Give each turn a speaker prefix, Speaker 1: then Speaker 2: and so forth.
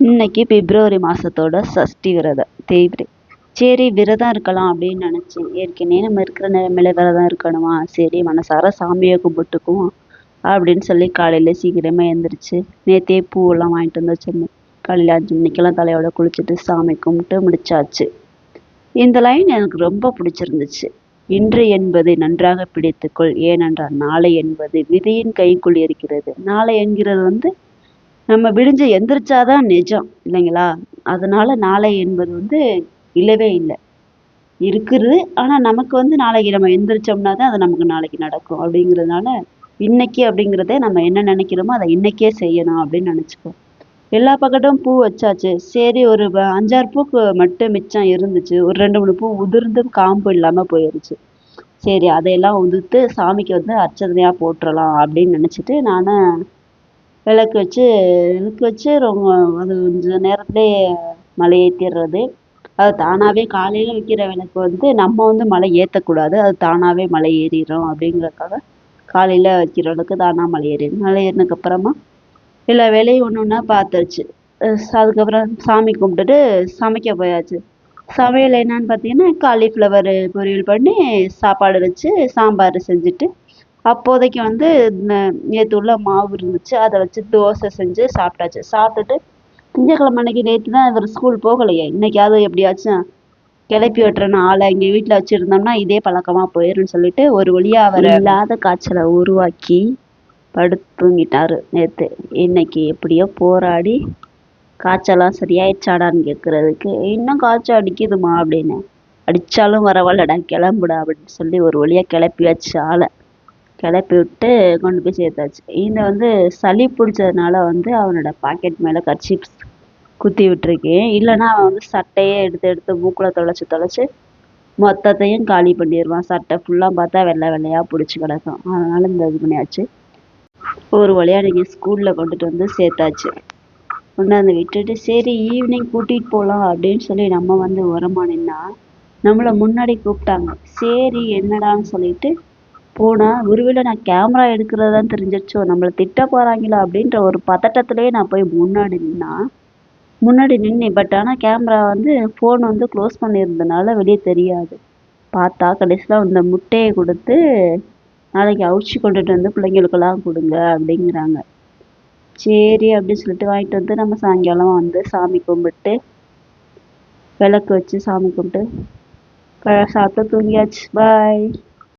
Speaker 1: இன்னைக்கு பிப்ரவரி மாதத்தோட சஷ்டி விரதம் தேய்பிரை. சரி விரதம் இருக்கலாம் அப்படின்னு நினச்சேன். ஏற்கனவே நம்ம இருக்கிற நிலைமையில விரதம் இருக்கணுமா, சரி மனசார சாமியை கும்பிட்டுக்குவோம் அப்படின்னு சொல்லி காலையில் சீக்கிரமாக எழுந்திரிச்சு நேற்றே பூவெல்லாம் வாங்கிட்டு வந்து வச்சிருந்தேன். காலையில் 5 மணிக்கெல்லாம் தலையோட குளிச்சுட்டு சாமி கும்பிட்டு முடிச்சாச்சு. இந்த லைன் எனக்கு ரொம்ப பிடிச்சிருந்துச்சு. இன்று என்பது நன்றாக பிடித்துக்கொள், ஏனென்றால் நாளை என்பது விதியின் கைக்குள் இருக்கிறது. நாளை என்கிறது நம்ம விடிஞ்சு எந்திரிச்சாதான் நிஜம் இல்லைங்களா? அதனால நாளை என்பது இல்லவே இல்லை, இருக்குது. ஆனா நமக்கு நாளைக்கு நம்ம எந்திரிச்சோம்னா தான் அது நமக்கு நாளைக்கு நடக்கும். அப்படிங்கிறதுனால இன்னைக்கு அப்படிங்கிறதே நம்ம என்ன நினைக்கிறோமோ அதை இன்னைக்கே செய்யணும் அப்படின்னு நினைச்சுக்கோம். எல்லா பக்கட்டும் பூ வச்சாச்சு. சரி ஒரு 5-6 பூக்கு மட்டும் மிச்சம் இருந்துச்சு. ஒரு 2-3 பூ உதிர்ந்து காம்பு இல்லாம போயிருச்சு. சரி அதையெல்லாம் உதிர்த்து சாமிக்கு அர்ச்சனையா போட்டுறலாம் அப்படின்னு நினைச்சிட்டு நான் விளக்கு வச்சு ரொம்ப அது கொஞ்சம் நேரத்துலேயே மலை ஏற்றிடுறது. அது தானாகவே காலையில் வைக்கிற விளக்கு நம்ம மலை ஏற்றக்கூடாது, அது தானாகவே மலை ஏறிடும். அப்படிங்கிறதுக்காக காலையில் வைக்கிற விளக்கு தானாக மலை ஏறிடும். மலை ஏறினதுக்கப்புறமா எல்லா வேலையும் ஒன்று ஒன்றா பார்த்தாச்சு. அதுக்கப்புறம் சாமி கும்பிட்டுட்டு சமைக்க போயாச்சு. சமையல் என்னன்னு பார்த்தீங்கன்னா, காலிஃப்ளவர் பொரியல் பண்ணி சாப்பாடு வச்சு சாம்பார் செஞ்சுட்டு, அப்போதைக்கு நேற்று உள்ள மாவு இருந்துச்சு, அதை வச்சு தோசை செஞ்சு சாப்பிட்டாச்சு. சாப்பிட்டுட்டு திங்கக்கிழமை அன்னைக்கு நேற்று தான் இவர் ஸ்கூல் போகலையே, இன்னைக்காவது எப்படியாச்சும் கிளப்பி விட்டுறேன்னு ஆளை இங்கே வீட்டில் வச்சுருந்தோம்னா இதே பழக்கமாக போயிடும்னு சொல்லிட்டு ஒரு வழியாக அவர் இல்லாத காய்ச்சலை உருவாக்கி படுத்து தூங்கிட்டாரு நேற்று. இன்னைக்கு எப்படியோ போராடி காய்ச்சலாம் சரியாயிடுச்சாடான்னு கேட்குறதுக்கு, இன்னும் காய்ச்சல் அடிக்குதுமா அப்படின்னு. அடித்தாலும் பரவாயில்லடா கிளம்புடா அப்படின்னு சொல்லி ஒரு வழியாக கிளப்பி வச்சு ஆளை கிளப்பி விட்டு கொண்டு போய் சேர்த்தாச்சு. இந்த சளி பிடிச்சதுனால அவனோட பாக்கெட் மேலே கர்ச்சீப் குத்தி விட்டுருக்கேன். இல்லைன்னா அவன் சட்டையே எடுத்து மூக்கில் தொலைச்சி மொத்தத்தையும் காலி பண்ணிடுவான். சட்டை ஃபுல்லாக பார்த்தா வெள்ளை வெள்ளையாக பிடிச்சி கிடக்கும். அதனால் இது பண்ணியாச்சு. ஒரு வழியாக நீங்கள் ஸ்கூலில் கொண்டுட்டு சேர்த்தாச்சு. கொண்டாந்து விட்டுட்டு சரி ஈவினிங் கூட்டிகிட்டு போகலாம் அப்படின்னு சொல்லி நம்ம உரமா நின்னா நம்மளை முன்னாடி கூப்பிட்டாங்க. சரி என்னடான்னு சொல்லிட்டு போனால் ஒருவேளை நான் கேமரா எடுக்கிறதான் தெரிஞ்சிருச்சோ, நம்மளை திட்ட போகிறாங்களா அப்படின்ற ஒரு பதட்டத்திலே நான் போய் முன்னாடி நின்னேன். பட் ஆனால் கேமரா ஃபோன் க்ளோஸ் பண்ணியிருந்தனால வெளியே தெரியாது. பார்த்தா கடைசியில் இந்த முட்டையை கொடுத்து நாளைக்கு அவிச்சு கொண்டுட்டு பிள்ளைங்களுக்கெல்லாம் கொடுங்க அப்படிங்கிறாங்க. சரி அப்படின்னு சொல்லிட்டு வாங்கிட்டு நம்ம சாயங்காலம் சாமி கும்பிட்டு விளக்கு வச்சு சாமி கும்பிட்டு சாப்பிட்டு தூங்கியாச்சு. பாய்.